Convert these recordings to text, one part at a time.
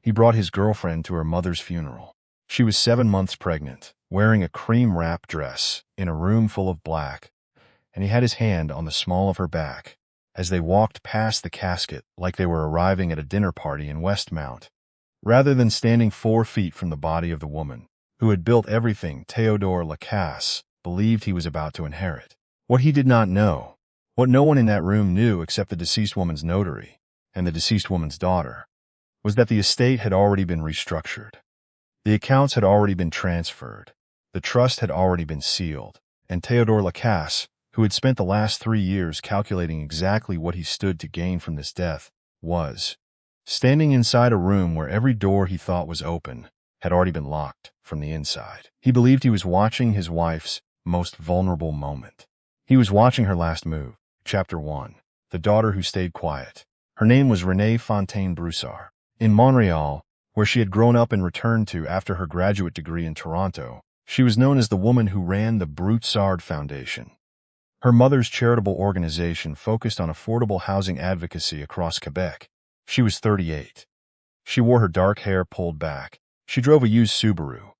He brought his girlfriend to her mother's funeral. She was 7 months pregnant, wearing a cream-wrap dress, in a room full of black, and he had his hand on the small of her back as they walked past the casket like they were arriving at a dinner party in Westmount. Rather than standing 4 feet from the body of the woman who had built everything Théodore Lacasse believed he was about to inherit. What he did not know, what no one in that room knew except the deceased woman's notary and the deceased woman's daughter, was that the estate had already been restructured. The accounts had already been transferred. The trust had already been sealed, and Théodore Lacasse, who had spent the last 3 years calculating exactly what he stood to gain from this death, was standing inside a room where every door he thought was open had already been locked from the inside. He believed he was watching his wife's most vulnerable moment. He was watching her last move. Chapter 1. The Daughter Who Stayed Quiet. Her name was Renée Fontaine-Broussard. In Montreal, where she had grown up and returned to after her graduate degree in Toronto, she was known as the woman who ran the Broussard Foundation. Her mother's charitable organization focused on affordable housing advocacy across Quebec. She was 38. She wore her dark hair pulled back. She drove a used Subaru.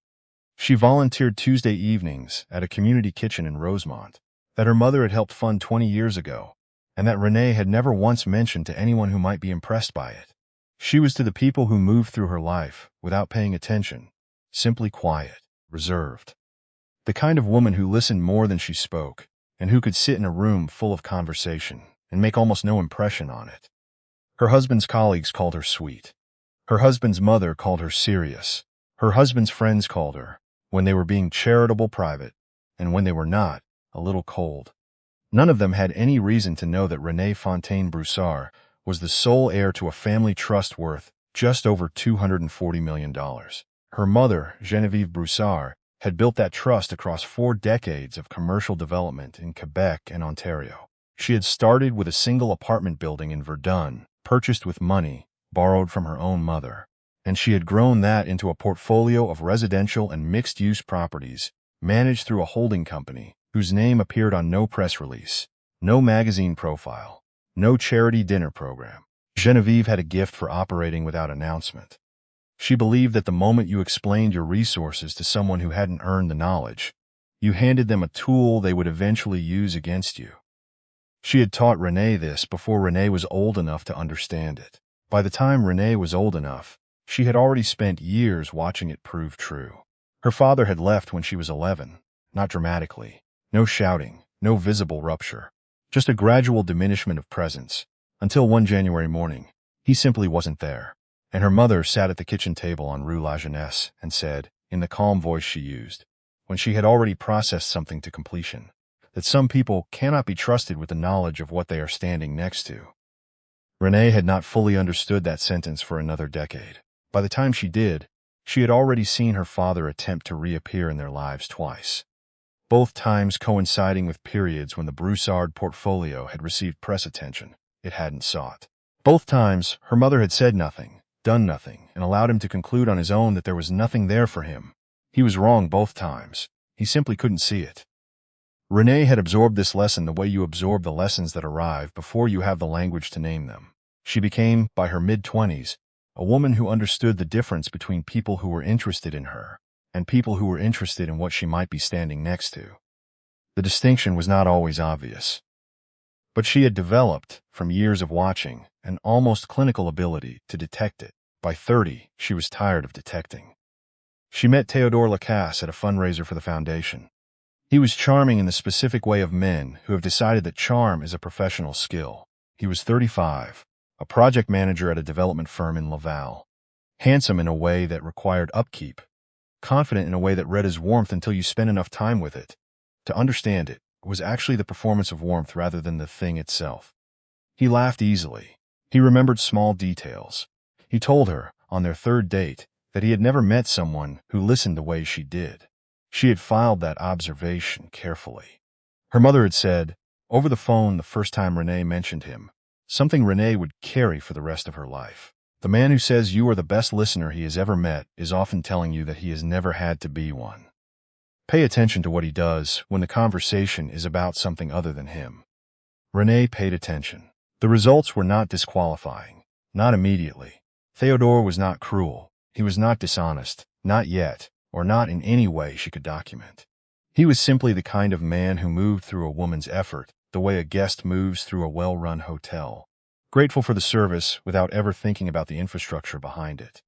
She volunteered Tuesday evenings at a community kitchen in Rosemont that her mother had helped fund 20 years ago, and that Renée had never once mentioned to anyone who might be impressed by it. She was to the people who moved through her life without paying attention, simply quiet, reserved. The kind of woman who listened more than she spoke, and who could sit in a room full of conversation and make almost no impression on it. Her husband's colleagues called her sweet. Her husband's mother called her serious. Her husband's friends called her, when they were being charitable, private, and when they were not, a little cold. None of them had any reason to know that Renée Fontaine-Broussard was the sole heir to a family trust worth just over $240 million. Her mother, Geneviève Broussard, had built that trust across 4 decades of commercial development in Quebec and Ontario. She had started with a single apartment building in Verdun, purchased with money borrowed from her own mother, and she had grown that into a portfolio of residential and mixed-use properties managed through a holding company whose name appeared on no press release, no magazine profile, no charity dinner program. Geneviève had a gift for operating without announcement. She believed that the moment you explained your resources to someone who hadn't earned the knowledge, you handed them a tool they would eventually use against you. She had taught Renée this before Renée was old enough to understand it. By the time Renée was old enough, she had already spent years watching it prove true. Her father had left when she was 11, not dramatically. No shouting, no visible rupture, just a gradual diminishment of presence, until one January morning, he simply wasn't there. And her mother sat at the kitchen table on Rue La Jeunesse and said, in the calm voice she used, when she had already processed something to completion, that some people cannot be trusted with the knowledge of what they are standing next to. Renée had not fully understood that sentence for another decade. By the time she did, she had already seen her father attempt to reappear in their lives twice, both times coinciding with periods when the Broussard portfolio had received press attention it hadn't sought. Both times, her mother had said nothing, done nothing, and allowed him to conclude on his own that there was nothing there for him. He was wrong both times. He simply couldn't see it. Renée had absorbed this lesson the way you absorb the lessons that arrive before you have the language to name them. She became, by her mid-20s, a woman who understood the difference between people who were interested in her and people who were interested in what she might be standing next to. The distinction was not always obvious, but she had developed, from years of watching, an almost clinical ability to detect it. By 30, she was tired of detecting. She met Théodore Lacasse at a fundraiser for the foundation. He was charming in the specific way of men who have decided that charm is a professional skill. He was 35, a project manager at a development firm in Laval, handsome in a way that required upkeep, confident in a way that read as warmth until you spent enough time with it to understand it was actually the performance of warmth rather than the thing itself. He laughed easily. He remembered small details. He told her, on their 3rd date, that he had never met someone who listened the way she did. She had filed that observation carefully. Her mother had said, over the phone the first time Renée mentioned him, something Renée would carry for the rest of her life. The man who says you are the best listener he has ever met is often telling you that he has never had to be one. Pay attention to what he does when the conversation is about something other than him. Renée paid attention. The results were not disqualifying, not immediately. Théodore was not cruel. He was not dishonest, not yet, or not in any way she could document. He was simply the kind of man who moved through a woman's effort, the way a guest moves through a well-run hotel, grateful for the service without ever thinking about the infrastructure behind it.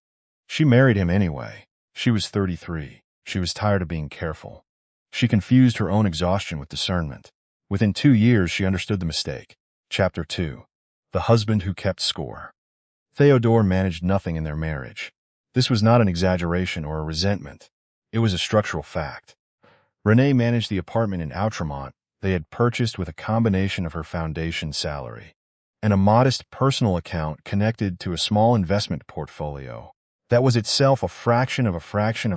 She married him anyway. She was 33. She was tired of being careful. She confused her own exhaustion with discernment. Within 2 years, she understood the mistake. Chapter 2. The Husband Who Kept Score. Théodore managed nothing in their marriage. This was not an exaggeration or a resentment. It was a structural fact. Renée managed the apartment in Outremont they had purchased with a combination of her foundation salary and a modest personal account connected to a small investment portfolio that was itself a fraction of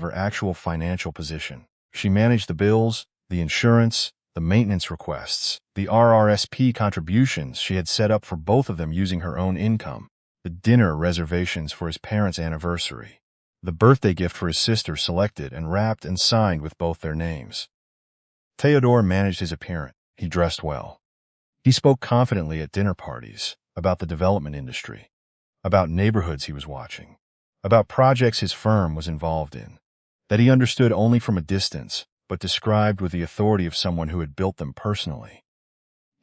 her actual financial position. She managed the bills, the insurance, the maintenance requests, the RRSP contributions she had set up for both of them using her own income, the dinner reservations for his parents' anniversary, the birthday gift for his sister selected and wrapped and signed with both their names. Théodore managed his appearance. He dressed well. He spoke confidently at dinner parties about the development industry, about neighborhoods he was watching, about projects his firm was involved in, that he understood only from a distance, but described with the authority of someone who had built them personally.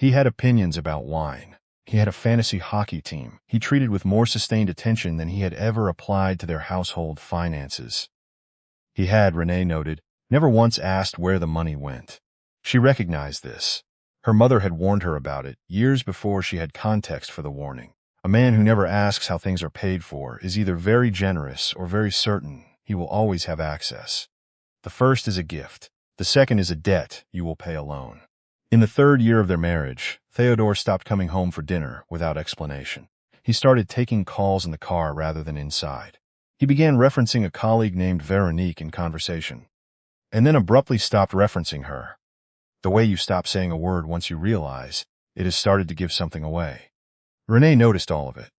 He had opinions about wine. He had a fantasy hockey team he treated with more sustained attention than he had ever applied to their household finances. He had, Renée noted, never once asked where the money went. She recognized this. Her mother had warned her about it years before she had context for the warning. A man who never asks how things are paid for is either very generous or very certain he will always have access. The first is a gift. The second is a debt you will pay alone. In the 3rd year of their marriage, Théodore stopped coming home for dinner without explanation. He started taking calls in the car rather than inside. He began referencing a colleague named Veronique in conversation, and then abruptly stopped referencing her. The way you stop saying a word once you realize it has started to give something away. Renée noticed all of it.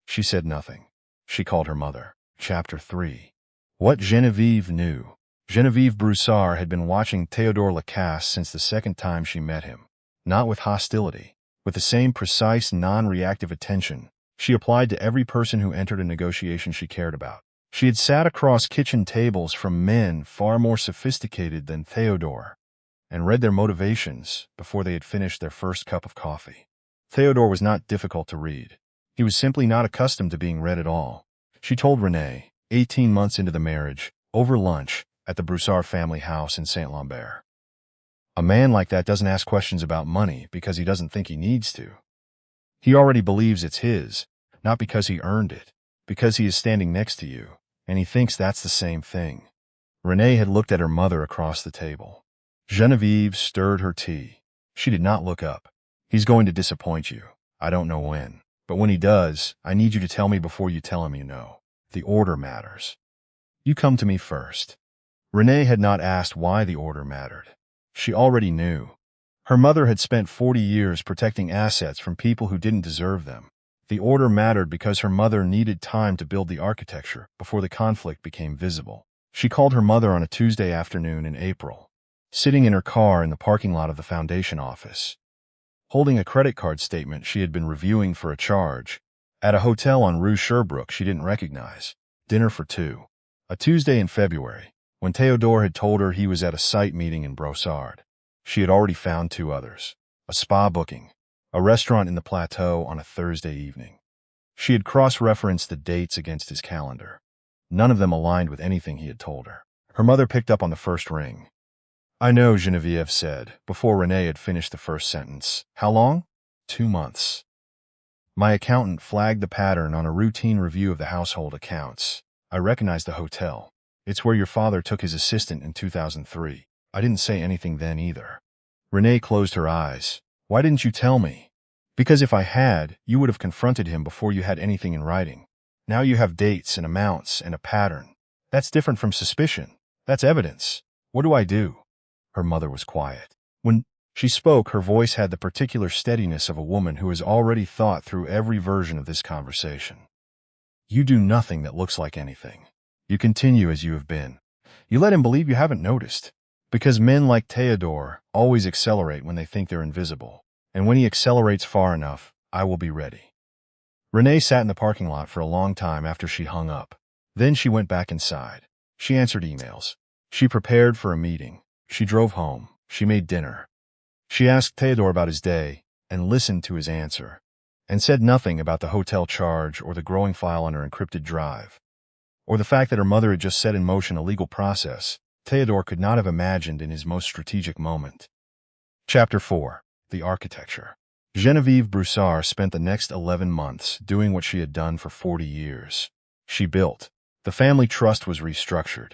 She said nothing. She called her mother. Chapter 3. What Geneviève knew. Renée Broussard had been watching Théodore Lacasse since the second time she met him. Not with hostility, with the same precise, non-reactive attention she applied to every person who entered a negotiation she cared about. She had sat across kitchen tables from men far more sophisticated than Théodore and read their motivations before they had finished their first cup of coffee. Théodore was not difficult to read. He was simply not accustomed to being read at all. She told Renée, 18 months into the marriage, over lunch, at the Broussard family house in Saint-Lambert. A man like that doesn't ask questions about money because he doesn't think he needs to. He already believes it's his, not because he earned it, because he is standing next to you, and he thinks that's the same thing. Renée had looked at her mother across the table. Geneviève stirred her tea. She did not look up. He's going to disappoint you. I don't know when. But when he does, I need you to tell me before you tell him you know. The order matters. You come to me first. Renée had not asked why the order mattered. She already knew. Her mother had spent 40 years protecting assets from people who didn't deserve them. The order mattered because her mother needed time to build the architecture before the conflict became visible. She called her mother on a Tuesday afternoon in April, sitting in her car in the parking lot of the foundation office, holding a credit card statement she had been reviewing for a charge at a hotel on Rue Sherbrooke she didn't recognize. Dinner for 2. A Tuesday in February, when Théodore had told her he was at a site meeting in Broussard. She had already found 2 others, a spa booking, a restaurant in the plateau on a Thursday evening. She had cross-referenced the dates against his calendar. None of them aligned with anything he had told her. Her mother picked up on the first ring. I know, Geneviève said, before Renée had finished the first sentence. How long? 2 months. My accountant flagged the pattern on a routine review of the household accounts. I recognized the hotel. It's where your father took his assistant in 2003. I didn't say anything then either. Renée closed her eyes. Why didn't you tell me? Because if I had, you would have confronted him before you had anything in writing. Now you have dates and amounts and a pattern. That's different from suspicion. That's evidence. What do I do? Her mother was quiet. When she spoke, her voice had the particular steadiness of a woman who has already thought through every version of this conversation. You do nothing that looks like anything. You continue as you have been. You let him believe you haven't noticed. Because men like Théodore always accelerate when they think they're invisible. And when he accelerates far enough, I will be ready. Renée sat in the parking lot for a long time after she hung up. Then she went back inside. She answered emails. She prepared for a meeting. She drove home. She made dinner. She asked Théodore about his day and listened to his answer, and said nothing about the hotel charge or the growing file on her encrypted drive, or the fact that her mother had just set in motion a legal process Théodore could not have imagined in his most strategic moment. Chapter 4. The Architecture. Geneviève Broussard spent the next 11 months doing what she had done for 40 years. She built. The family trust was restructured.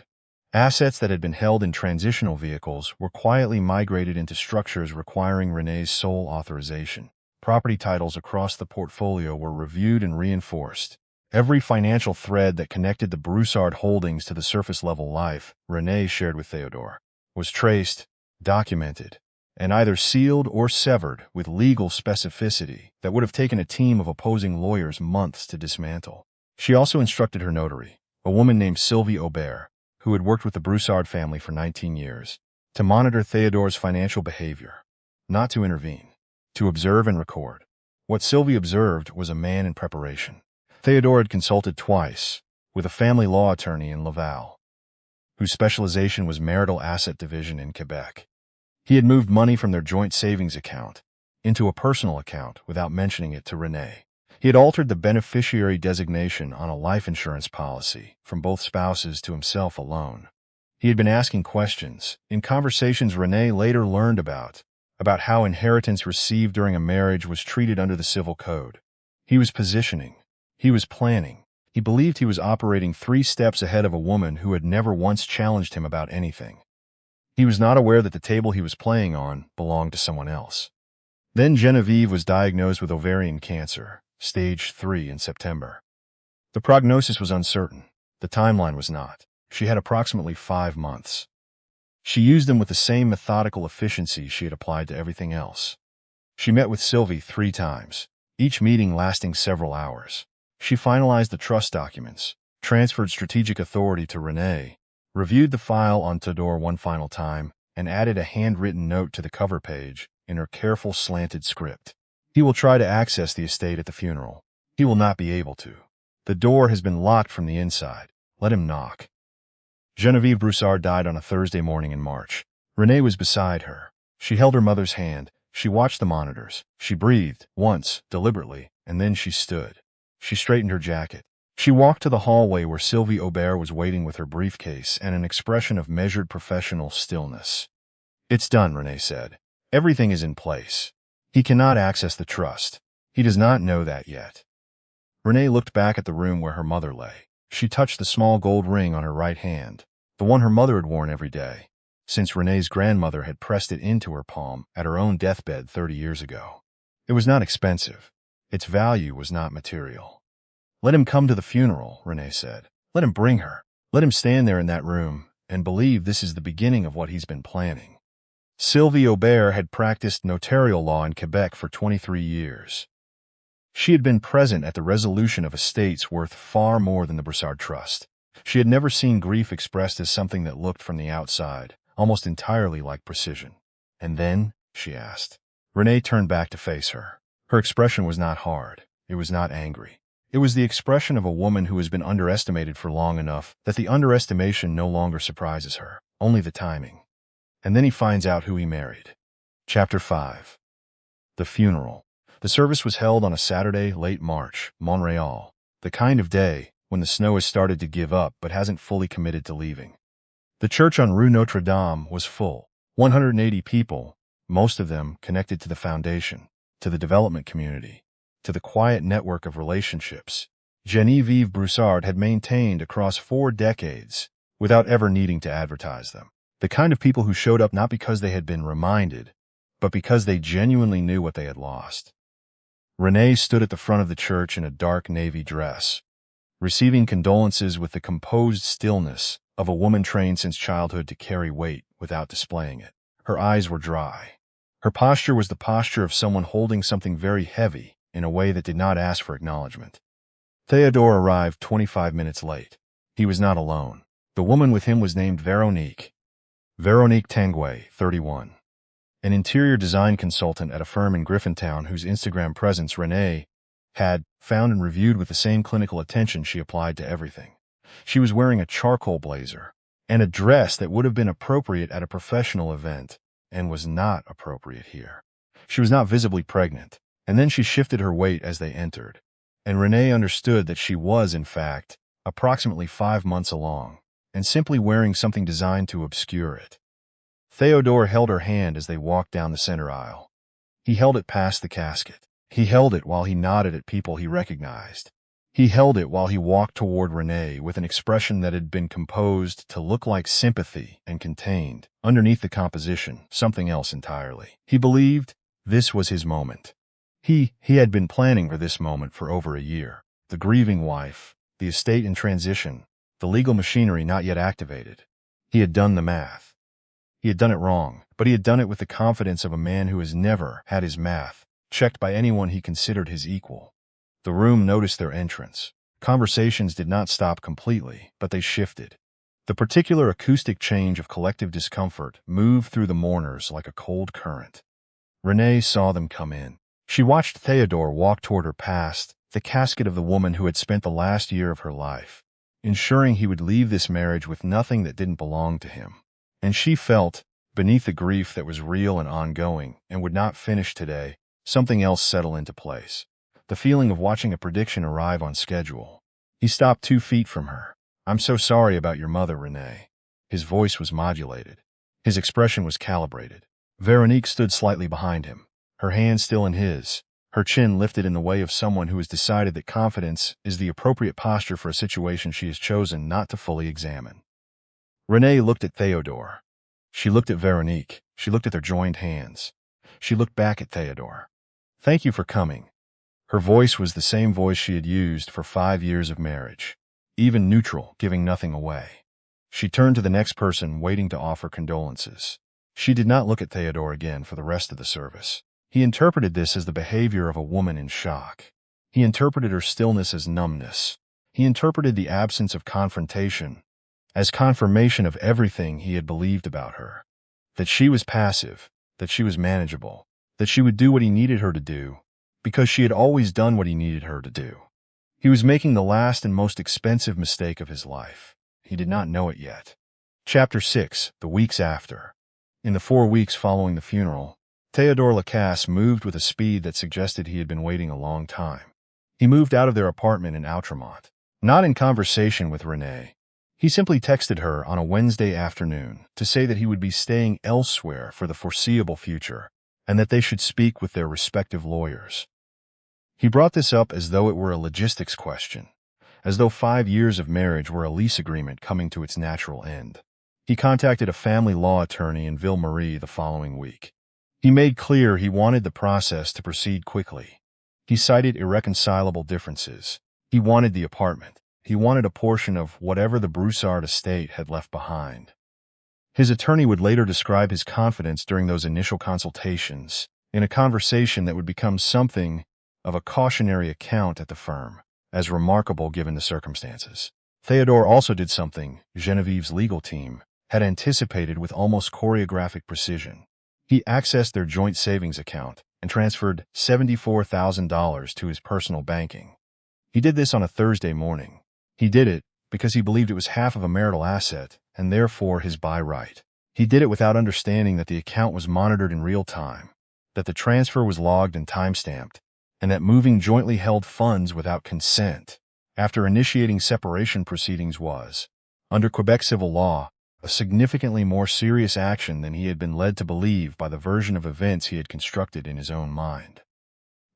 Assets that had been held in transitional vehicles were quietly migrated into structures requiring Renée's sole authorization. Property titles across the portfolio were reviewed and reinforced. Every financial thread that connected the Broussard holdings to the surface-level life Renée shared with Théodore was traced, documented, and either sealed or severed with legal specificity that would have taken a team of opposing lawyers months to dismantle. She also instructed her notary, a woman named Sylvie Aubert, who had worked with the Broussard family for 19 years, to monitor Théodore's financial behavior, not to intervene, to observe and record. What Sylvie observed was a man in preparation. Théodore had consulted twice with a family law attorney in Laval, whose specialization was marital asset division in Quebec. He had moved money from their joint savings account into a personal account without mentioning it to Renée. He had altered the beneficiary designation on a life insurance policy from both spouses to himself alone. He had been asking questions in conversations Renée later learned about how inheritance received during a marriage was treated under the civil code. He was positioning. He was planning. He believed he was operating 3 steps ahead of a woman who had never once challenged him about anything. He was not aware that the table he was playing on belonged to someone else. Then Geneviève was diagnosed with ovarian cancer, stage 3, in September. The prognosis was uncertain. The timeline was not. She had approximately 5 months. She used them with the same methodical efficiency she had applied to everything else. She met with Sylvie 3 times, each meeting lasting several hours. She finalized the trust documents, transferred strategic authority to Renée, reviewed the file on Théodore one final time, and added a handwritten note to the cover page in her careful slanted script. He will try to access the estate at the funeral. He will not be able to. The door has been locked from the inside. Let him knock. Geneviève Broussard died on a Thursday morning in March. Renée was beside her. She held her mother's hand. She watched the monitors. She breathed, once, deliberately, and then she stood. She straightened her jacket. She walked to the hallway where Sylvie Aubert was waiting with her briefcase and an expression of measured professional stillness. "It's done," Renée said. "Everything is in place. He cannot access the trust. He does not know that yet." Renée looked back at the room where her mother lay. She touched the small gold ring on her right hand, the one her mother had worn every day, since Renée's grandmother had pressed it into her palm at her own deathbed 30 years ago. It was not expensive. Its value was not material. "Let him come to the funeral," Renée said. "Let him bring her. Let him stand there in that room and believe this is the beginning of what he's been planning." Sylvie Aubert had practiced notarial law in Quebec for 23 years. She had been present at the resolution of estates worth far more than the Broussard Trust. She had never seen grief expressed as something that looked from the outside almost entirely like precision. "And then?" she asked. Renée turned back to face her. Her expression was not hard. It was not angry. It was the expression of a woman who has been underestimated for long enough that the underestimation no longer surprises her, only the timing. And then he finds out who he married. Chapter 5. The Funeral. The service was held on a Saturday, late March, Montreal, the kind of day when the snow has started to give up but hasn't fully committed to leaving. The church on Rue Notre Dame was full. 180 people, most of them connected to the foundation, to the development community, to the quiet network of relationships Geneviève Broussard had maintained across 4 decades without ever needing to advertise them. The kind of people who showed up not because they had been reminded, but because they genuinely knew what they had lost. Renée stood at the front of the church in a dark navy dress, receiving condolences with the composed stillness of a woman trained since childhood to carry weight without displaying it. Her eyes were dry. Her posture was the posture of someone holding something very heavy in a way that did not ask for acknowledgment. Théodore arrived 25 minutes late. He was not alone. The woman with him was named Véronique Tanguay, 31. An interior design consultant at a firm in Griffintown whose Instagram presence Renée had, found and reviewed with the same clinical attention she applied to everything. She was wearing a charcoal blazer and a dress that would have been appropriate at a professional event and was not appropriate here. She was not visibly pregnant, and then she shifted her weight as they entered, and Renée understood that she was, in fact, approximately 5 months along, and simply wearing something designed to obscure it. Théodore held her hand as they walked down the center aisle. He held it past the casket. He held it while he nodded at people he recognized. He held it while he walked toward Renée with an expression that had been composed to look like sympathy and contained, underneath the composition, something else entirely. He believed this was his moment. He had been planning for this moment for over a year. The grieving wife, the estate in transition, the legal machinery not yet activated. He had done the math. He had done it wrong, but he had done it with the confidence of a man who has never had his math checked by anyone he considered his equal. The room noticed their entrance. Conversations did not stop completely, but they shifted. The particular acoustic change of collective discomfort moved through the mourners like a cold current. Renée saw them come in. She watched Théodore walk toward her past the casket of the woman who had spent the last year of her life, ensuring he would leave this marriage with nothing that didn't belong to him. And she felt, beneath the grief that was real and ongoing and would not finish today, something else settle into place. The feeling of watching a prediction arrive on schedule. He stopped 2 feet from her. "I'm so sorry about your mother, Renée." His voice was modulated. His expression was calibrated. Veronique stood slightly behind him, her hand still in his, her chin lifted in the way of someone who has decided that confidence is the appropriate posture for a situation she has chosen not to fully examine. Renée looked at Théodore. She looked at Veronique. She looked at their joined hands. She looked back at Théodore. "Thank you for coming." Her voice was the same voice she had used for 5 years of marriage, even neutral, giving nothing away. She turned to the next person waiting to offer condolences. She did not look at Théodore again for the rest of the service. He interpreted this as the behavior of a woman in shock. He interpreted her stillness as numbness. He interpreted the absence of confrontation as confirmation of everything he had believed about her. That she was passive, that she was manageable, that she would do what he needed her to do, because she had always done what he needed her to do. He was making the last and most expensive mistake of his life. He did not know it yet. Chapter 6, the weeks after. In the 4 weeks following the funeral, Théodore Lacasse moved with a speed that suggested he had been waiting a long time. He moved out of their apartment in Outremont, not in conversation with Renée. He simply texted her on a Wednesday afternoon to say that he would be staying elsewhere for the foreseeable future and that they should speak with their respective lawyers. He brought this up as though it were a logistics question, as though 5 years of marriage were a lease agreement coming to its natural end. He contacted a family law attorney in Ville-Marie the following week. He made clear he wanted the process to proceed quickly. He cited irreconcilable differences. He wanted the apartment. He wanted a portion of whatever the Broussard estate had left behind. His attorney would later describe his confidence during those initial consultations, in a conversation that would become something of a cautionary account at the firm, as remarkable given the circumstances. Théodore also did something Genevieve's legal team had anticipated with almost choreographic precision. He accessed their joint savings account and transferred $74,000 to his personal banking. He did this on a Thursday morning. He did it because he believed it was half of a marital asset and therefore his by right. He did it without understanding that the account was monitored in real time, that the transfer was logged and time-stamped, and that moving jointly held funds without consent after initiating separation proceedings was, under Quebec civil law, a significantly more serious action than he had been led to believe by the version of events he had constructed in his own mind.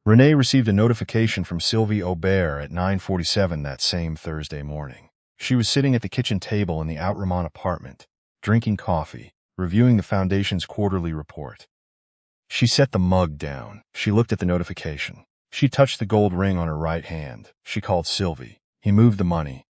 Renée received a notification from Sylvie Aubert at 9:47 that same Thursday morning. She was sitting at the kitchen table in the Outremont apartment, drinking coffee, reviewing the Foundation's quarterly report. She set the mug down. She looked at the notification. She touched the gold ring on her right hand. She called Sylvie. He moved the money.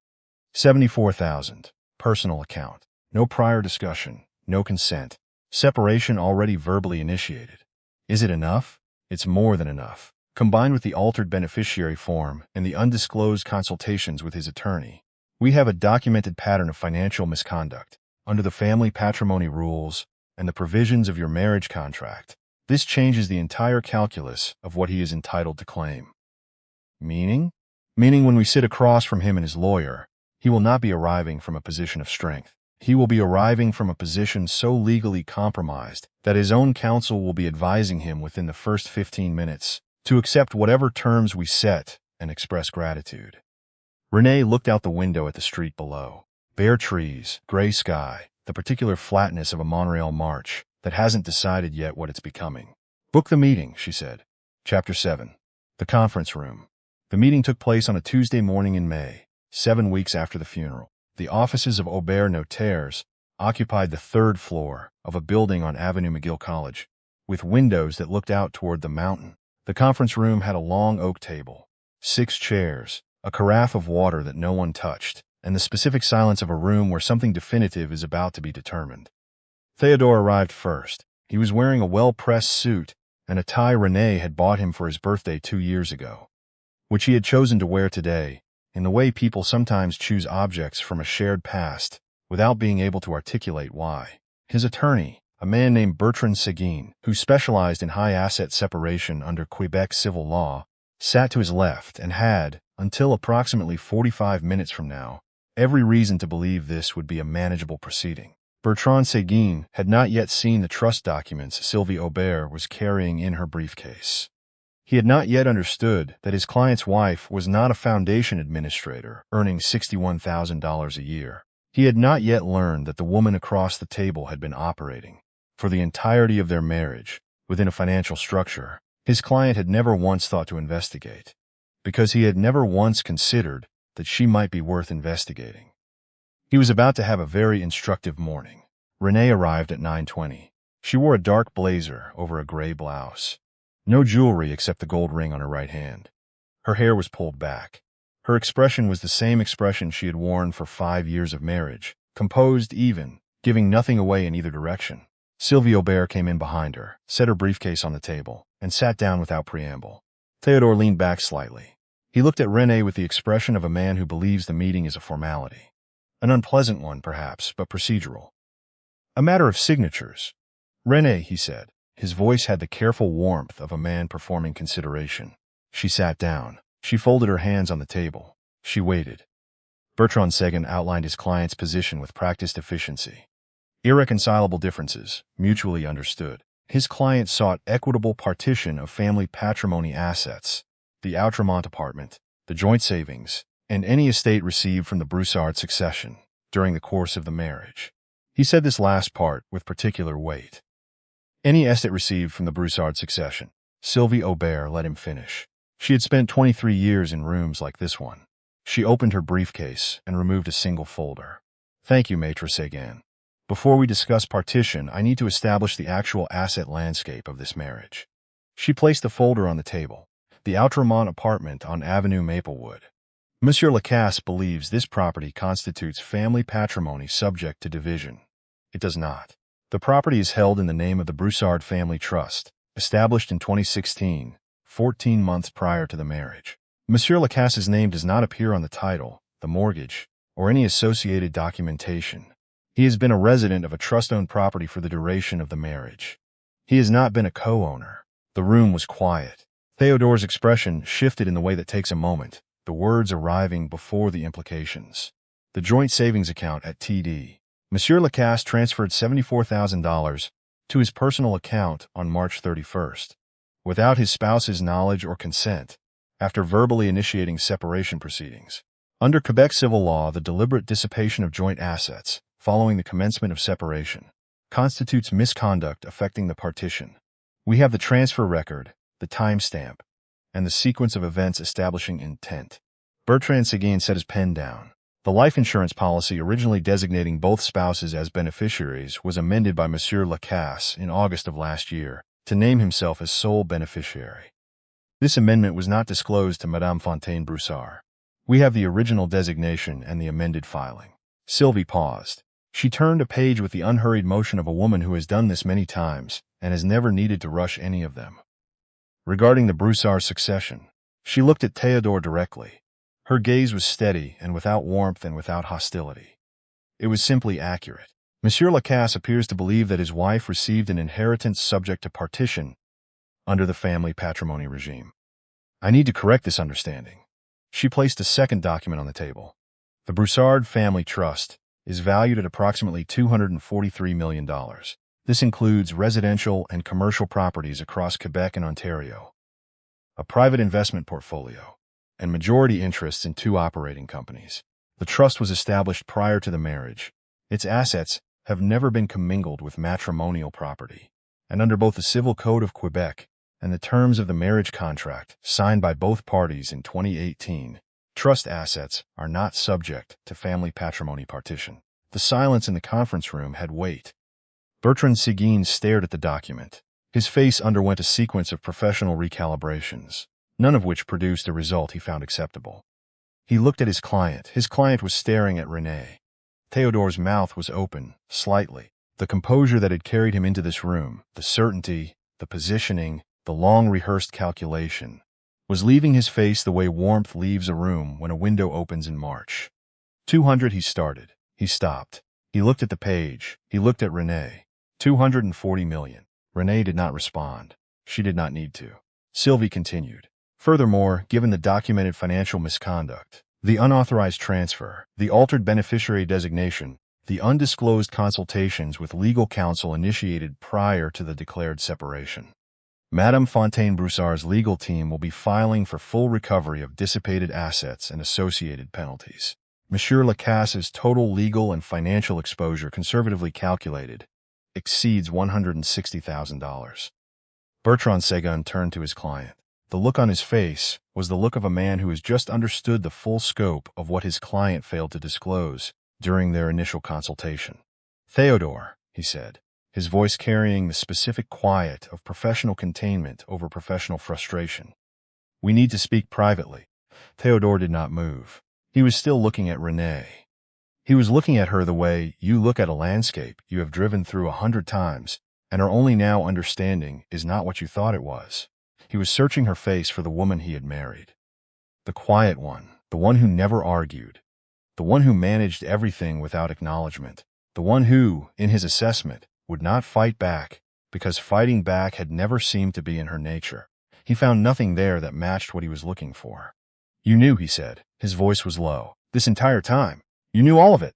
74,000. Personal account. No prior discussion. No consent. Separation already verbally initiated. Is it enough? It's more than enough. Combined with the altered beneficiary form and the undisclosed consultations with his attorney, we have a documented pattern of financial misconduct. Under the family patrimony rules and the provisions of your marriage contract, this changes the entire calculus of what he is entitled to claim. Meaning? Meaning when we sit across from him and his lawyer, he will not be arriving from a position of strength. He will be arriving from a position so legally compromised that his own counsel will be advising him within the first 15 minutes to accept whatever terms we set and express gratitude. Renée looked out the window at the street below. Bare trees, gray sky, the particular flatness of a Montreal march that hasn't decided yet what it's becoming. Book the meeting, she said. Chapter 7. The conference room. The meeting took place on a Tuesday morning in May, 7 weeks after the funeral. The offices of Aubert Notaires occupied the third floor of a building on Avenue McGill College, with windows that looked out toward the mountain. The conference room had a long oak table, 6 chairs, a carafe of water that no one touched, and the specific silence of a room where something definitive is about to be determined. Théodore arrived first. He was wearing a well-pressed suit and a tie Renée had bought him for his birthday 2 years ago, which he had chosen to wear today, in the way people sometimes choose objects from a shared past without being able to articulate why. His attorney, a man named Bertrand Seguin, who specialized in high asset separation under Quebec civil law, sat to his left and had, until approximately 45 minutes from now, every reason to believe this would be a manageable proceeding. Bertrand Seguin had not yet seen the trust documents Sylvie Aubert was carrying in her briefcase. He had not yet understood that his client's wife was not a foundation administrator earning $61,000 a year. He had not yet learned that the woman across the table had been operating, for the entirety of their marriage, within a financial structure his client had never once thought to investigate, because he had never once considered that she might be worth investigating. He was about to have a very instructive morning. Renée arrived at 9:20. She wore a dark blazer over a gray blouse. No jewelry except the gold ring on her right hand. Her hair was pulled back. Her expression was the same expression she had worn for 5 years of marriage, composed even, giving nothing away in either direction. Sylvie Aubert came in behind her, set her briefcase on the table, and sat down without preamble. Théodore leaned back slightly. He looked at Renée with the expression of a man who believes the meeting is a formality. An unpleasant one, perhaps, but procedural. A matter of signatures. Renée, he said. His voice had the careful warmth of a man performing consideration. She sat down. She folded her hands on the table. She waited. Bertrand Seguin outlined his client's position with practiced efficiency. Irreconcilable differences, mutually understood. His client sought equitable partition of family patrimony assets, the Outremont apartment, the joint savings, and any estate received from the Broussard succession during the course of the marriage. He said this last part with particular weight. Any estate received from the Broussard succession. Sylvie Aubert let him finish. She had spent 23 years in rooms like this one. She opened her briefcase and removed a single folder. Thank you, Maître Seguin. Before we discuss partition, I need to establish the actual asset landscape of this marriage. She placed the folder on the table. The Outremont apartment on Avenue Maplewood. Monsieur Lacasse believes this property constitutes family patrimony subject to division. It does not. The property is held in the name of the Broussard Family Trust, established in 2016, 14 months prior to the marriage. Monsieur Lacasse's name does not appear on the title, the mortgage, or any associated documentation. He has been a resident of a trust-owned property for the duration of the marriage. He has not been a co-owner. The room was quiet. Théodore's expression shifted in the way that takes a moment, the words arriving before the implications. The joint savings account at TD. Monsieur Lacasse transferred $74,000 to his personal account on March 31st, without his spouse's knowledge or consent, after verbally initiating separation proceedings. Under Quebec civil law, the deliberate dissipation of joint assets, following the commencement of separation, constitutes misconduct affecting the partition. We have the transfer record, the timestamp, and the sequence of events establishing intent. Bertrand Seguin set his pen down. The life insurance policy originally designating both spouses as beneficiaries was amended by Monsieur Lacasse in August of last year to name himself as sole beneficiary. This amendment was not disclosed to Madame Fontaine-Broussard. We have the original designation and the amended filing. Sylvie paused. She turned a page with the unhurried motion of a woman who has done this many times and has never needed to rush any of them. Regarding the Broussard succession, she looked at Théodore directly. Her gaze was steady and without warmth and without hostility. It was simply accurate. Monsieur Lacasse appears to believe that his wife received an inheritance subject to partition under the family patrimony regime. I need to correct this understanding. She placed a second document on the table. The Broussard Family Trust is valued at approximately $243 million. This includes residential and commercial properties across Quebec and Ontario, a private investment portfolio, and majority interests in 2 operating companies. The trust was established prior to the marriage. Its assets have never been commingled with matrimonial property, and under both the Civil Code of Quebec and the terms of the marriage contract signed by both parties in 2018, trust assets are not subject to family patrimony partition. The silence in the conference room had weight. Bertrand Seguin stared at the document. His face underwent a sequence of professional recalibrations, none of which produced a result he found acceptable. He looked at his client. His client was staring at Renée. Théodore's mouth was open, slightly. The composure that had carried him into this room, the certainty, the positioning, the long-rehearsed calculation, was leaving his face the way warmth leaves a room when a window opens in March. 200, he started. He stopped. He looked at the page. He looked at Renée. 240 million. Renée did not respond. She did not need to. Sylvie continued. Furthermore, given the documented financial misconduct, the unauthorized transfer, the altered beneficiary designation, the undisclosed consultations with legal counsel initiated prior to the declared separation, Madame Fontaine-Broussard's legal team will be filing for full recovery of dissipated assets and associated penalties. Monsieur Lacasse's total legal and financial exposure, conservatively calculated, exceeds $160,000. Bertrand Seguin turned to his client. The look on his face was the look of a man who has just understood the full scope of what his client failed to disclose during their initial consultation. Théodore, he said, his voice carrying the specific quiet of professional containment over professional frustration. We need to speak privately. Théodore did not move. He was still looking at Renée. He was looking at her the way you look at a landscape you have driven through 100 times and are only now understanding is not what you thought it was. He was searching her face for the woman he had married. The quiet one, the one who never argued, the one who managed everything without acknowledgment, the one who, in his assessment, would not fight back because fighting back had never seemed to be in her nature. He found nothing there that matched what he was looking for. You knew, he said. His voice was low. This entire time. You knew all of it.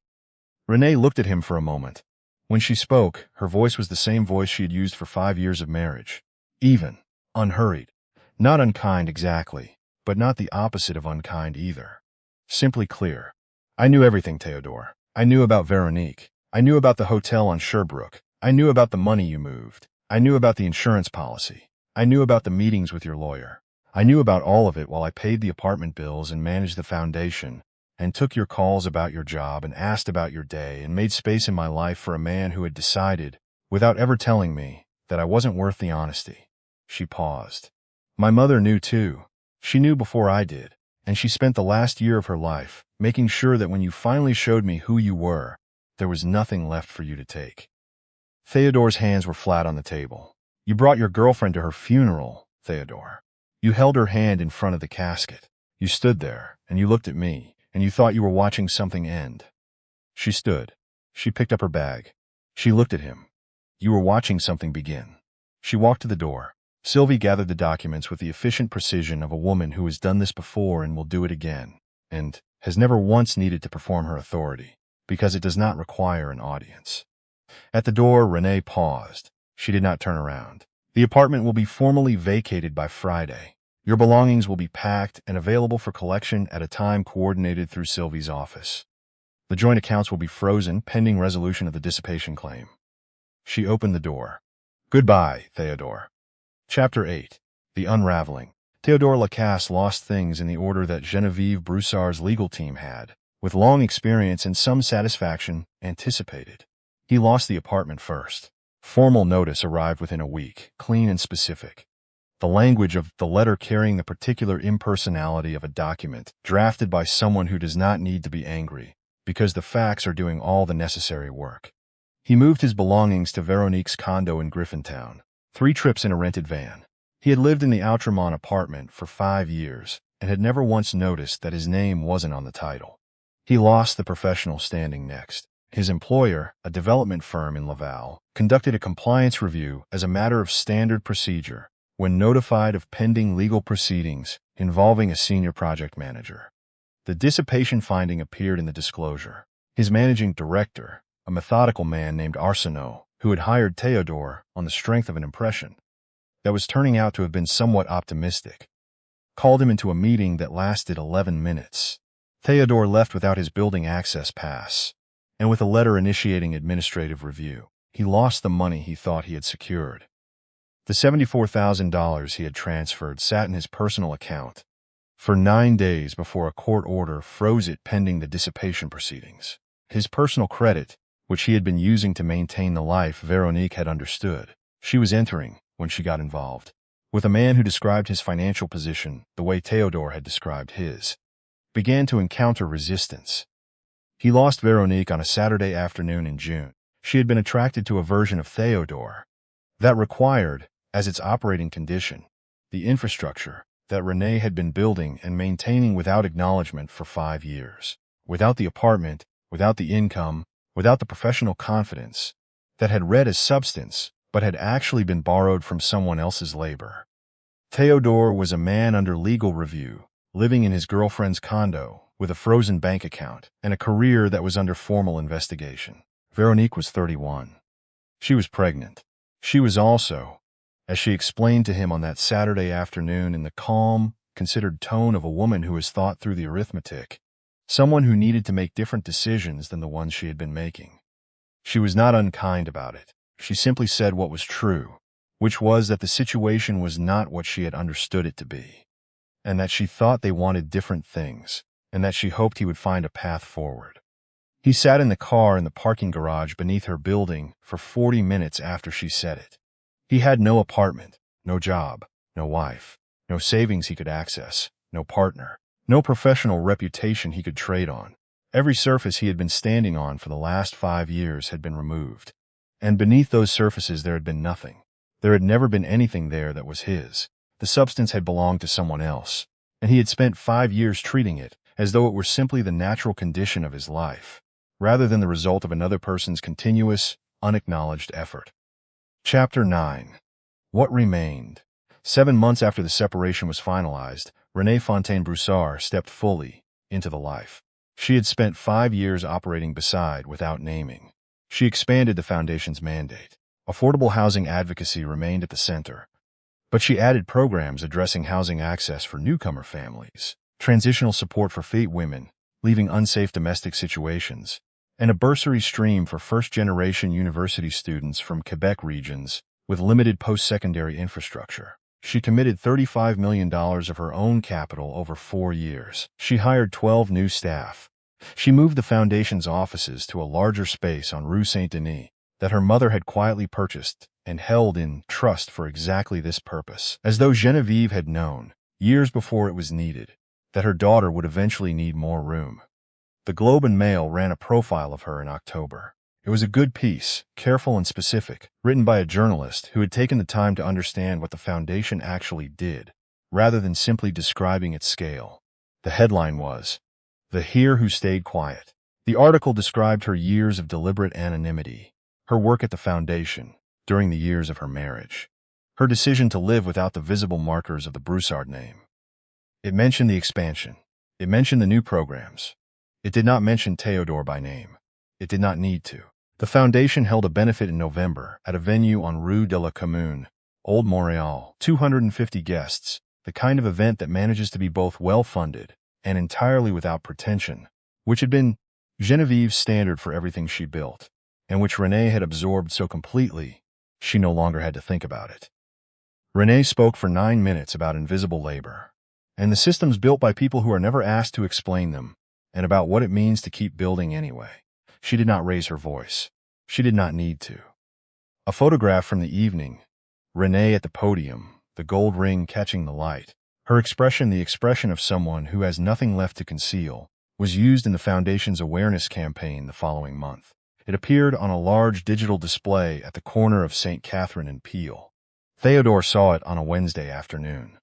Renée looked at him for a moment. When she spoke, her voice was the same voice she had used for 5 years of marriage. Even, unhurried. Not unkind exactly, but not the opposite of unkind either. Simply clear. I knew everything, Théodore. I knew about Veronique. I knew about the hotel on Sherbrooke. I knew about the money you moved. I knew about the insurance policy. I knew about the meetings with your lawyer. I knew about all of it while I paid the apartment bills and managed the foundation, and took your calls about your job and asked about your day and made space in my life for a man who had decided, without ever telling me, that I wasn't worth the honesty. She paused. My mother knew too. She knew before I did, and she spent the last year of her life making sure that when you finally showed me who you were, there was nothing left for you to take. Théodore's hands were flat on the table. You brought your girlfriend to her funeral, Théodore. You held her hand in front of the casket. You stood there, and you looked at me, and you thought you were watching something end. She stood. She picked up her bag. She looked at him. You were watching something begin. She walked to the door. Sylvie gathered the documents with the efficient precision of a woman who has done this before and will do it again, and has never once needed to perform her authority, because it does not require an audience. At the door, Renée paused. She did not turn around. The apartment will be formally vacated by Friday. Your belongings will be packed and available for collection at a time coordinated through Sylvie's office. The joint accounts will be frozen pending resolution of the dissipation claim. She opened the door. Goodbye, Théodore. Chapter 8. The Unraveling. Théodore Lacasse lost things in the order that Geneviève Broussard's legal team had, with long experience and some satisfaction, anticipated. He lost the apartment first. Formal notice arrived within a week, clean and specific. The language of the letter carrying the particular impersonality of a document drafted by someone who does not need to be angry, because the facts are doing all the necessary work. He moved his belongings to Veronique's condo in Griffintown, 3 trips in a rented van. He had lived in the Outremont apartment for 5 years and had never once noticed that his name wasn't on the title. He lost the professional standing next. His employer, a development firm in Laval, conducted a compliance review as a matter of standard procedure, when notified of pending legal proceedings involving a senior project manager. The dissipation finding appeared in the disclosure. His managing director, a methodical man named Arsenault, who had hired Théodore on the strength of an impression that was turning out to have been somewhat optimistic, called him into a meeting that lasted 11 minutes. Théodore left without his building access pass, and with a letter initiating administrative review. He lost the money he thought he had secured. The $74,000 he had transferred sat in his personal account for 9 days before a court order froze it pending the dissipation proceedings. His personal credit, which he had been using to maintain the life Veronique had understood, she was entering when she got involved with a man who described his financial position the way Théodore had described his, began to encounter resistance. He lost Veronique on a Saturday afternoon in June. She had been attracted to a version of Théodore that required, as its operating condition, the infrastructure that Renée had been building and maintaining without acknowledgment for 5 years, without the apartment, without the income, without the professional confidence that had read as substance but had actually been borrowed from someone else's labor. Théodore was a man under legal review, living in his girlfriend's condo with a frozen bank account and a career that was under formal investigation. Veronique was 31. She was pregnant. She was also, as she explained to him on that Saturday afternoon in the calm, considered tone of a woman who has thought through the arithmetic, someone who needed to make different decisions than the ones she had been making. She was not unkind about it. She simply said what was true, which was that the situation was not what she had understood it to be, and that she thought they wanted different things, and that she hoped he would find a path forward. He sat in the car in the parking garage beneath her building for 40 minutes after she said it. He had no apartment, no job, no wife, no savings he could access, no partner, no professional reputation he could trade on. Every surface he had been standing on for the last 5 years had been removed, and beneath those surfaces there had been nothing. There had never been anything there that was his. The substance had belonged to someone else, and he had spent 5 years treating it as though it were simply the natural condition of his life, rather than the result of another person's continuous, unacknowledged effort. Chapter 9. What remained? 7 months after the separation was finalized, Renée Fontaine-Broussard stepped fully into the life she had spent 5 years operating beside without naming. She expanded the foundation's mandate. Affordable housing advocacy remained at the center, but she added programs addressing housing access for newcomer families, transitional support for FET women leaving unsafe domestic situations, and a bursary stream for first-generation university students from Quebec regions with limited post-secondary infrastructure. She committed $35 million of her own capital over 4 years. She hired 12 new staff. She moved the foundation's offices to a larger space on Rue Saint-Denis that her mother had quietly purchased and held in trust for exactly this purpose, as though Geneviève had known, years before it was needed, that her daughter would eventually need more room. The Globe and Mail ran a profile of her in October. It was a good piece, careful and specific, written by a journalist who had taken the time to understand what the foundation actually did, rather than simply describing its scale. The headline was, "The Here Who Stayed Quiet." The article described her years of deliberate anonymity, her work at the foundation, during the years of her marriage, her decision to live without the visible markers of the Broussard name. It mentioned the expansion. It mentioned the new programs. It did not mention Théodore by name. It did not need to. The foundation held a benefit in November at a venue on Rue de la Commune, Old Montreal. 250 guests, the kind of event that manages to be both well-funded and entirely without pretension, which had been Genevieve's standard for everything she built, and which Renée had absorbed so completely, she no longer had to think about it. Renée spoke for 9 minutes about invisible labor, and the systems built by people who are never asked to explain them, and about what it means to keep building anyway. She did not raise her voice. She did not need to. A photograph from the evening, Renée at the podium, the gold ring catching the light, her expression the expression of someone who has nothing left to conceal, was used in the Foundation's awareness campaign the following month. It appeared on a large digital display at the corner of St. Catherine and Peel. Théodore saw it on a Wednesday afternoon.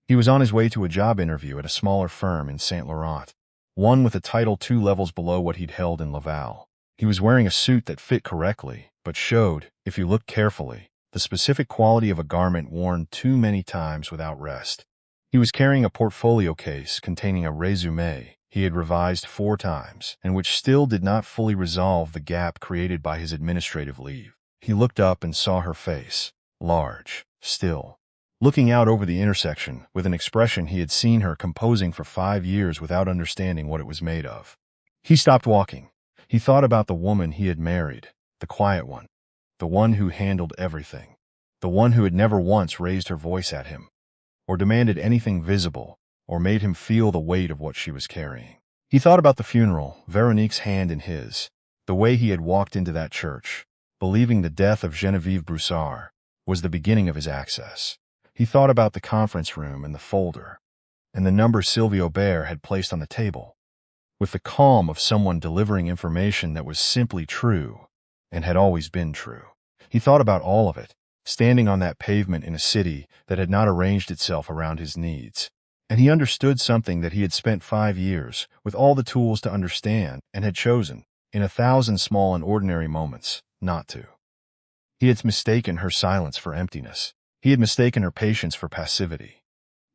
He was on his way to a job interview at a smaller firm in Saint Laurent, one with a title 2 levels below what he'd held in Laval. He was wearing a suit that fit correctly, but showed, if you looked carefully, the specific quality of a garment worn too many times without rest. He was carrying a portfolio case containing a résumé he had revised 4 times, and which still did not fully resolve the gap created by his administrative leave. He looked up and saw her face, large, still, looking out over the intersection with an expression he had seen her composing for 5 years without understanding what it was made of. He stopped walking. He thought about the woman he had married, the quiet one, the one who handled everything, the one who had never once raised her voice at him, or demanded anything visible, or made him feel the weight of what she was carrying. He thought about the funeral, Veronique's hand in his, the way he had walked into that church, believing the death of Renée Broussard was the beginning of his access. He thought about the conference room and the folder, and the number Sylvie Aubert had placed on the table, with the calm of someone delivering information that was simply true and had always been true. He thought about all of it, standing on that pavement in a city that had not arranged itself around his needs. And he understood something that he had spent 5 years with all the tools to understand and had chosen, in 1,000 small and ordinary moments, not to. He had mistaken her silence for emptiness. He had mistaken her patience for passivity.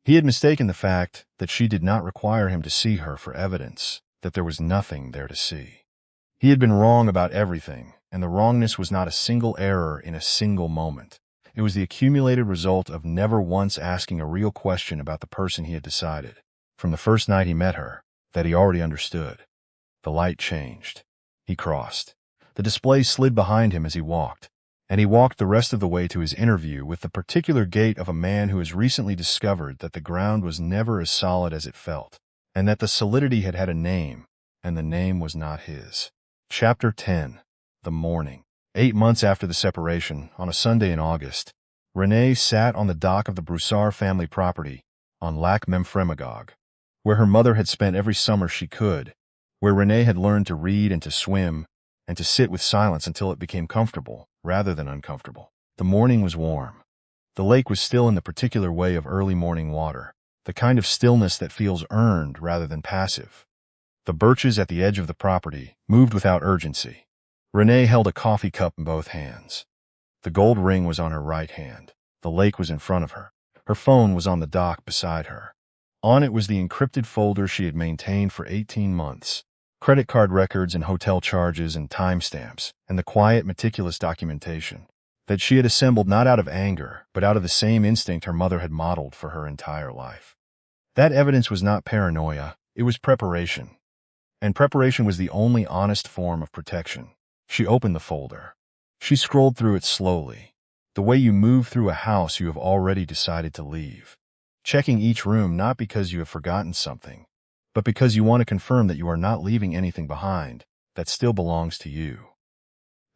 He had mistaken the fact that she did not require him to see her for evidence that there was nothing there to see. He had been wrong about everything, and the wrongness was not a single error in a single moment. It was the accumulated result of never once asking a real question about the person he had decided, from the first night he met her, that he already understood. The light changed. He crossed. The display slid behind him as he walked, and he walked the rest of the way to his interview with the particular gait of a man who has recently discovered that the ground was never as solid as it felt, and that the solidity had had a name, and the name was not his. Chapter 10. The Morning. 8 months after the separation, on a Sunday in August, Renée sat on the dock of the Broussard family property on Lac Memphremagog, where her mother had spent every summer she could, where Renée had learned to read and to swim, and to sit with silence until it became comfortable, rather than uncomfortable. The morning was warm. The lake was still in the particular way of early morning water, the kind of stillness that feels earned rather than passive. The birches at the edge of the property moved without urgency. Renée held a coffee cup in both hands. The gold ring was on her right hand. The lake was in front of her. Her phone was on the dock beside her. On it was the encrypted folder she had maintained for 18 months. Credit card records and hotel charges and timestamps, and the quiet, meticulous documentation that she had assembled not out of anger, but out of the same instinct her mother had modeled for her entire life. That evidence was not paranoia, it was preparation. And preparation was the only honest form of protection. She opened the folder. She scrolled through it slowly, the way you move through a house you have already decided to leave, checking each room not because you have forgotten something, but because you want to confirm that you are not leaving anything behind that still belongs to you.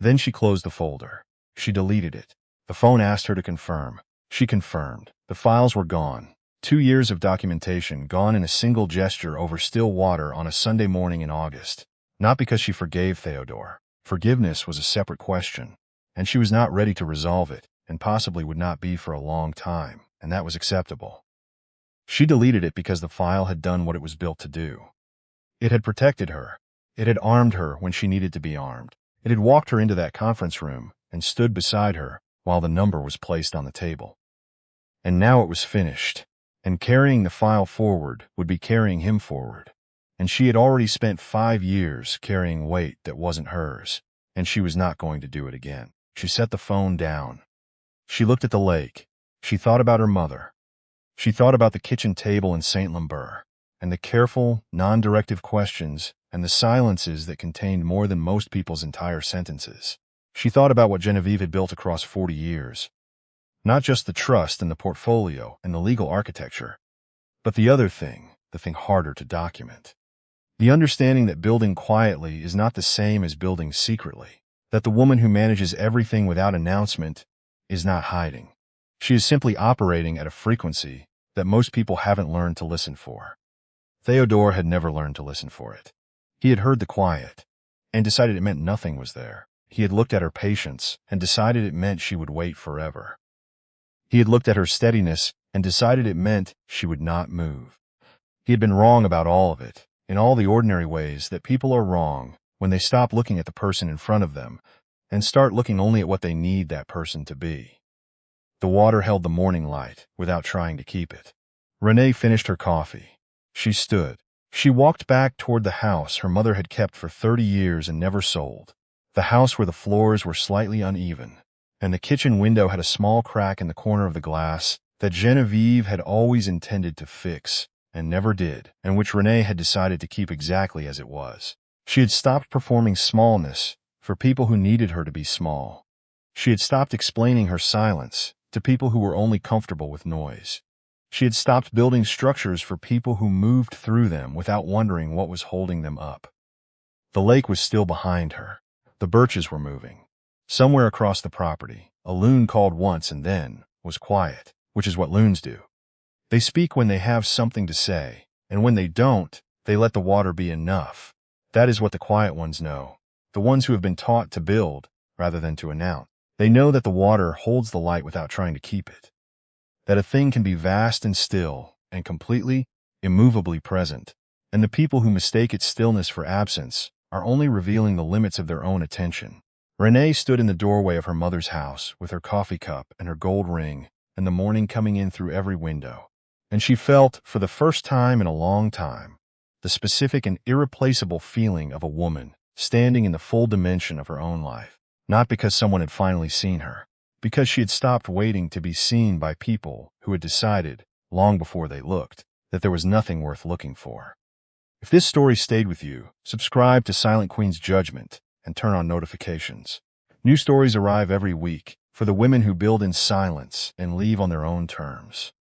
Then she closed the folder. She deleted it. The phone asked her to confirm. She confirmed. The files were gone. 2 years of documentation gone in a single gesture over still water on a Sunday morning in August. Not because she forgave Théodore. Forgiveness was a separate question, and she was not ready to resolve it, and possibly would not be for a long time, and that was acceptable. She deleted it because the file had done what it was built to do. It had protected her. It had armed her when she needed to be armed. It had walked her into that conference room and stood beside her while the number was placed on the table. And now it was finished, and carrying the file forward would be carrying him forward. And she had already spent 5 years carrying weight that wasn't hers, and she was not going to do it again. She set the phone down. She looked at the lake. She thought about her mother. She thought about the kitchen table in St. Lambert, and the careful, non-directive questions and the silences that contained more than most people's entire sentences. She thought about what Genevieve had built across 40 years. Not just the trust and the portfolio and the legal architecture, but the other thing, the thing harder to document. The understanding that building quietly is not the same as building secretly, that the woman who manages everything without announcement is not hiding. She is simply operating at a frequency that most people haven't learned to listen for. Théodore had never learned to listen for it. He had heard the quiet and decided it meant nothing was there. He had looked at her patience and decided it meant she would wait forever. He had looked at her steadiness and decided it meant she would not move. He had been wrong about all of it, in all the ordinary ways that people are wrong when they stop looking at the person in front of them and start looking only at what they need that person to be. The water held the morning light without trying to keep it. Renée finished her coffee. She stood. She walked back toward the house her mother had kept for 30 years and never sold. The house where the floors were slightly uneven, and the kitchen window had a small crack in the corner of the glass that Genevieve had always intended to fix and never did, and which Renée had decided to keep exactly as it was. She had stopped performing smallness for people who needed her to be small. She had stopped explaining her silence to people who were only comfortable with noise. She had stopped building structures for people who moved through them without wondering what was holding them up. The lake was still behind her. The birches were moving. Somewhere across the property, a loon called once and then was quiet, which is what loons do. They speak when they have something to say, and when they don't, they let the water be enough. That is what the quiet ones know, the ones who have been taught to build rather than to announce. They know that the water holds the light without trying to keep it, that a thing can be vast and still and completely, immovably present, and the people who mistake its stillness for absence are only revealing the limits of their own attention. Renée stood in the doorway of her mother's house with her coffee cup and her gold ring and the morning coming in through every window. And she felt, for the first time in a long time, the specific and irreplaceable feeling of a woman standing in the full dimension of her own life. Not because someone had finally seen her, because she had stopped waiting to be seen by people who had decided, long before they looked, that there was nothing worth looking for. If this story stayed with you, subscribe to Silent Queen's Judgment and turn on notifications. New stories arrive every week for the women who build in silence and leave on their own terms.